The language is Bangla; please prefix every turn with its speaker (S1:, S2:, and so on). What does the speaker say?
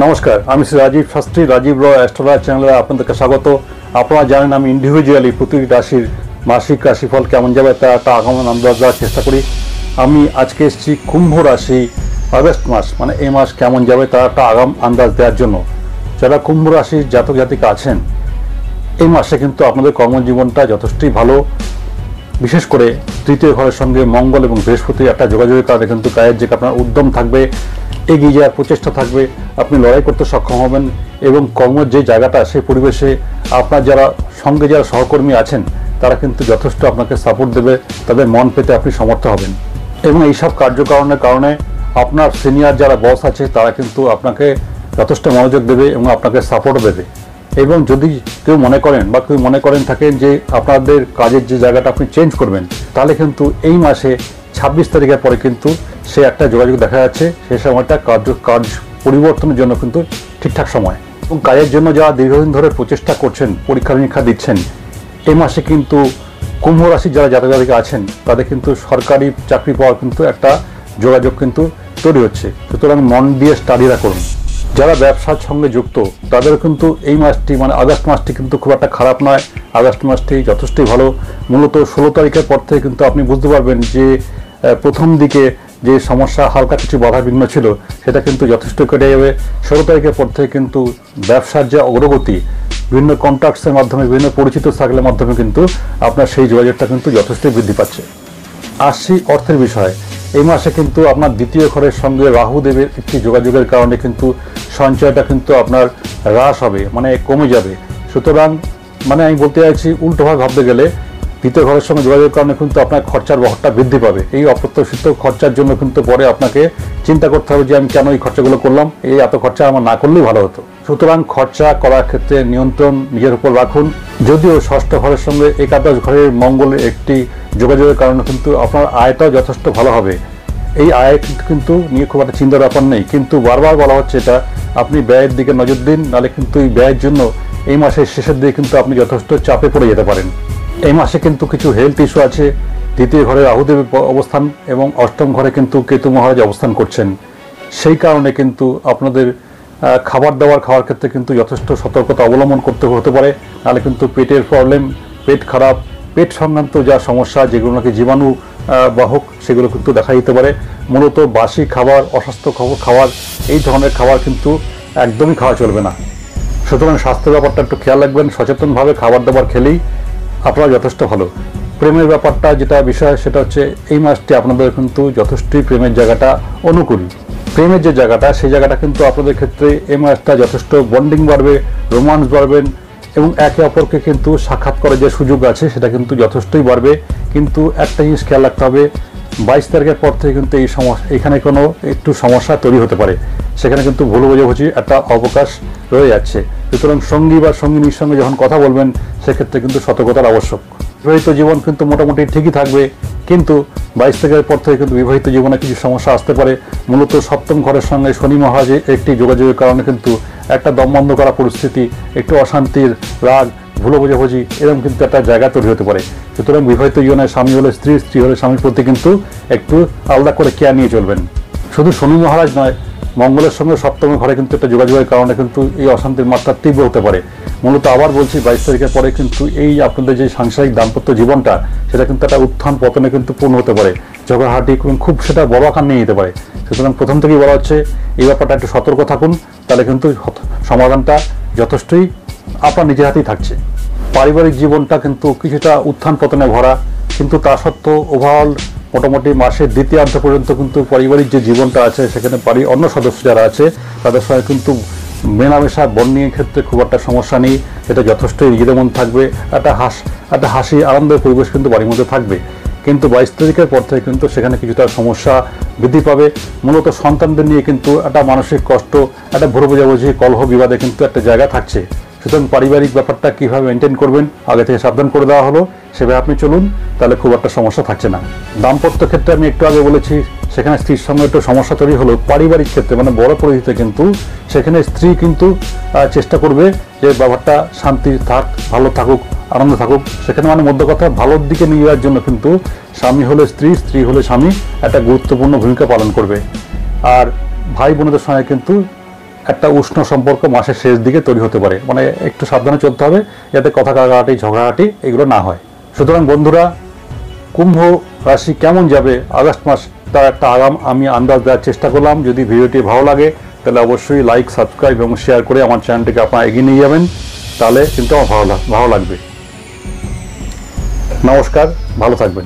S1: নমস্কার, আমি শ্রী রাজীব শাস্ত্রী, রাজীব র অ্যাস্ট্রোলজার চ্যানেলে আপনাদেরকে স্বাগত। আপনারা জানেন আমি ইন্ডিভিজুয়ালি প্রতিটি রাশির মাসিক রাশিফল কেমন যাবে তা একটা আগমন আন্দাজ দেওয়ার চেষ্টা করি। আমি আজকে এসেছি কুম্ভ রাশি আগস্ট মাস, মানে এই মাস কেমন যাবে তার একটা আগাম আন্দাজ দেওয়ার জন্য। যারা কুম্ভ রাশির জাতক জাতিকা আছেন, এই মাসে কিন্তু আপনাদের কর্মজীবনটা যথেষ্টই ভালো। বিশেষ করে তৃতীয় ঘরের সঙ্গে মঙ্গল এবং বৃহস্পতি একটা যোগাযোগের কারণে কিন্তু কাজের যে আপনার উদ্যম থাকবে, এগিয়ে যাওয়ার প্রচেষ্টা থাকবে, আপনি লড়াই করতে সক্ষম হবেন এবং কর্মের যে জায়গাটা সেই পরিবেশে আপনার যারা সঙ্গে যারা সহকর্মী আছেন তারা কিন্তু যথেষ্ট আপনাকে সাপোর্ট দেবে, তাদের মন পেতে আপনি সমর্থ হবেন। এবং এইসব কার্যকারণের কারণে আপনার সিনিয়র যারা বস আছে তারা কিন্তু আপনাকে যথেষ্ট মনোযোগ দেবে এবং আপনাকে সাপোর্টও দেবে। এবং যদি কেউ মনে করেন থাকেন যে আপনাদের কাজের যে জায়গাটা আপনি চেঞ্জ করবেন, তাহলে কিন্তু এই মাসে 26 তারিখের পরে কিন্তু সে একটা যোগাযোগ দেখা যাচ্ছে। সেই সময়টা কাজ পরিবর্তনের জন্য কিন্তু ঠিকঠাক সময়। এবং কাজের জন্য যারা দীর্ঘদিন ধরে প্রচেষ্টা করছেন, পরীক্ষা নিরীক্ষা দিচ্ছেন, এই মাসে কিন্তু কুম্ভ রাশির যারা জাতক জাতিকা আছেন তাদের কিন্তু সরকারি চাকরি পাওয়ার কিন্তু একটা যোগাযোগ কিন্তু তৈরি হচ্ছে। সুতরাং মন দিয়ে স্টাডিরা করুন। যারা ব্যবসার সঙ্গে যুক্ত তাদের কিন্তু এই মাসটি মানে আগস্ট মাসটি কিন্তু খুব একটা খারাপ নয়। আগস্ট মাসটি যথেষ্টই ভালো। মূলত 16 তারিখের পর থেকে কিন্তু আপনি বুঝতে পারবেন যে প্রথম দিকে যে সমস্যা হালকা কিছু বাধা বিঘ্ন ছিল সেটা কিন্তু যথেষ্ট কেটে যাবে। 16 তারিখের পর থেকে কিন্তু ব্যবসার যে অগ্রগতি, বিভিন্ন কন্ট্রাক্টসের মাধ্যমে, বিভিন্ন পরিচিত সার্কেলের মাধ্যমে কিন্তু আপনার সেই যোগাযোগটা কিন্তু যথেষ্ট বৃদ্ধি পাচ্ছে। আসছি অর্থের বিষয়ে। এই মাসে কিন্তু আপনার দ্বিতীয় ঘরের সঙ্গে রাহু দেবের একটি যোগাযোগের কারণে কিন্তু সঞ্চয়টা কিন্তু আপনার হ্রাস হবে, মানে কমে যাবে। সুতরাং আমি বলতে চাইছি উল্টোভাবে ভাবতে গেলে দ্বিতীয় ঘরের সঙ্গে যোগাযোগের কারণে কিন্তু আপনার খরচার বহরটা বৃদ্ধি পাবে। এই অপ্রত্যাশিত খরচার জন্য কিন্তু পরে আপনাকে চিন্তা করতে হবে যে আমি কেন এই খরচাগুলো করলাম, এই এত খরচা আমার না করলেই ভালো হতো। সুতরাং খরচা করার ক্ষেত্রে নিয়ন্ত্রণ নিজের উপর রাখুন। যদিও ষষ্ঠ ঘরের সঙ্গে একাদশ ঘরের মঙ্গলের একটি যোগাযোগের কারণে কিন্তু আপনার আয়টাও যথেষ্ট ভালো হবে। এই আয় কিন্তু নিয়ে খুব একটা চিন্তার ব্যাপার নেই, কিন্তু বারবার বলা হচ্ছে এটা আপনি ব্যয়ের দিকে নজর দিন, নাহলে কিন্তু এই ব্যয়ের জন্য এই মাসের শেষের দিকে কিন্তু আপনি যথেষ্ট চাপে পড়ে যেতে পারেন। এই মাসে কিন্তু কিছু হেলথ ইস্যু আছে। দ্বিতীয় ঘরে রাহুদেবের অবস্থান এবং অষ্টম ঘরে কিন্তু কেতু মহারাজ অবস্থান করছেন। সেই কারণে কিন্তু আপনাদের খাওয়ার ক্ষেত্রে কিন্তু যথেষ্ট সতর্কতা অবলম্বন করতে হতে পারে, নাহলে কিন্তু পেটের প্রবলেম, পেট খারাপ, পেট সংক্রান্ত যা সমস্যা যেগুলো নাকি জীবাণু বাহক সেগুলো কিন্তু দেখা দিতে পারে। মূলত বাসি খাবার, অস্বাস্থ্যকর খাবার, এই ধরনের খাবার কিন্তু একদমই খাওয়া চলবে না। সুতরাং স্বাস্থ্য ব্যাপারটা একটু খেয়াল রাখবেন। সচেতনভাবে খাবার দাবার খেলেই আপনারা যথেষ্ট ভালো। প্রেমের ব্যাপারটা যেটা বিষয় সেটা হচ্ছে এই মাসটি আপনাদের কিন্তু যথেষ্টই প্রেমের জায়গাটা অনুকূল। প্রেমের যে জায়গাটা সেই জায়গাটা কিন্তু আপনাদের ক্ষেত্রে এই মাসটা যথেষ্ট বন্ডিং বাড়বে, রোমান্স বাড়বেন এবং একে অপরকে কিন্তু সাক্ষাৎ করার যে সুযোগ আছে সেটা কিন্তু যথেষ্টই বাড়বে। কিন্তু একটা জিনিস খেয়াল রাখতে হবে, 22 তারিখের পর থেকে কিন্তু এখানে কোনো একটু সমস্যা তৈরি হতে পারে। সেখানে কিন্তু ভুল বোঝাবুঝি একটা অবকাশ রয়ে যাচ্ছে। সুতরাং সঙ্গী বা সঙ্গিনীর সঙ্গে যখন কথা বলবেন সেক্ষেত্রে কিন্তু সতর্কতার আবশ্যক। বিবাহিত জীবন কিন্তু মোটামুটি ঠিকই থাকবে, কিন্তু 22 তারিখের পর থেকে কিন্তু বিবাহিত জীবনে কিছু সমস্যা আসতে পারে। মূলত সপ্তম ঘরের সঙ্গে শনি মহারাজের একটি যোগাযোগের কারণে কিন্তু একটা দমবন্ধ করা পরিস্থিতি, একটু অশান্তির, রাগ, ভুল বোঝাবুঝি এরকম কিন্তু একটা জায়গা তৈরি হতে পারে। সুতরাং বিবাহিত জীবনে স্বামী হলে স্ত্রী, স্ত্রী হলে স্বামীর প্রতি কিন্তু একটু আলাদা করে কেয়ার নিয়ে চলবেন। শুধু শনি মহারাজ নয়, মঙ্গলের সঙ্গে সপ্তম ঘরে কিন্তু একটা যোগাযোগের কারণে কিন্তু এই অশান্তির মাত্রা তীব্র হতে পারে। মূলত আবার বলছি 22 তারিখের পরে কিন্তু এই আপনাদের যে সাংসারিক দাম্পত্য জীবনটা সেটা কিন্তু একটা উত্থান পতনে কিন্তু পূর্ণ হতে পারে। ঝগড়াহাটি খুব সেটা বড় আকার নিয়ে যেতে পারে। সুতরাং প্রথম থেকেই বলা হচ্ছে এই ব্যাপারটা একটু সতর্ক থাকুন, তাহলে কিন্তু সমাধানটা যথেষ্টই আপনার নিজের হাতেই থাকছে। পারিবারিক জীবনটা কিন্তু কিছুটা উত্থান পতনে ভরা, কিন্তু তা সত্ত্বেও ওভারঅল মোটামুটি মাসের দ্বিতীয়ার্ধ পর্যন্ত কিন্তু পারিবারিক যে জীবনটা আছে সেখানে বাড়ির অন্য সদস্য যারা আছে তাদের সঙ্গে কিন্তু মেলামেশা বন্ডিংয়ের ক্ষেত্রে খুব একটা সমস্যা নেই। এটা যথেষ্টই নিজেদের মধ্যে থাকবে, একটা হাসি আনন্দের পরিবেশ কিন্তু বাড়ির মধ্যে থাকবে। কিন্তু 22 তারিখের পর থেকে কিন্তু সেখানে কিছুটা সমস্যা বৃদ্ধি পাবে। মূলত সন্তানদের নিয়ে কিন্তু একটা মানসিক কষ্ট, একটা ভুল বোঝাবুঝি, কলহ বিবাদে কিন্তু একটা জায়গা থাকছে। সুতরাং পারিবারিক ব্যাপারটা কীভাবে মেনটেন করবেন আগে থেকে সাবধান করে দেওয়া হলো, সেভাবে আপনি চলুন, তাহলে খুব একটা সমস্যা থাকছে না। দাম্পত্য ক্ষেত্রে আমি একটু আগে বলেছি সেখানে স্ত্রীর সঙ্গে একটু সমস্যা তৈরি হলো। পারিবারিক ক্ষেত্রে বড় পরিধিতে কিন্তু সেখানে স্ত্রী কিন্তু চেষ্টা করবে যে ব্যাপারটা শান্তি থাক, ভালো থাকুক, আনন্দ থাকুক। সেখানে মধ্য কথা ভালোর দিকে নিয়ে যাওয়ার জন্য কিন্তু স্বামী হলে স্ত্রী, স্ত্রী হলে স্বামী একটা গুরুত্বপূর্ণ ভূমিকা পালন করবে। আর ভাই বোনদের সঙ্গে কিন্তু একটা উষ্ণ সম্পর্ক মাসের শেষ দিকে তৈরি হতে পারে। মানে একটু সাবধানে চলতে হবে যাতে কথা কাটাকাটি ঝগড়াঝাটি এগুলো না হয়। সুতরাং বন্ধুরা, কুম্ভ রাশি কেমন যাবে আগস্ট মাস তার একটা আগাম আমি আন্দাজ দেওয়ার চেষ্টা করলাম। যদি ভিডিওটি ভালো লাগে তাহলে অবশ্যই লাইক, সাবস্ক্রাইব এবং শেয়ার করে আমার চ্যানেলটিকে আপনারা এগিয়ে নিয়ে যাবেন, তাহলে কিন্তু আমার ভালো লাগবে। নমস্কার, ভালো থাকবেন।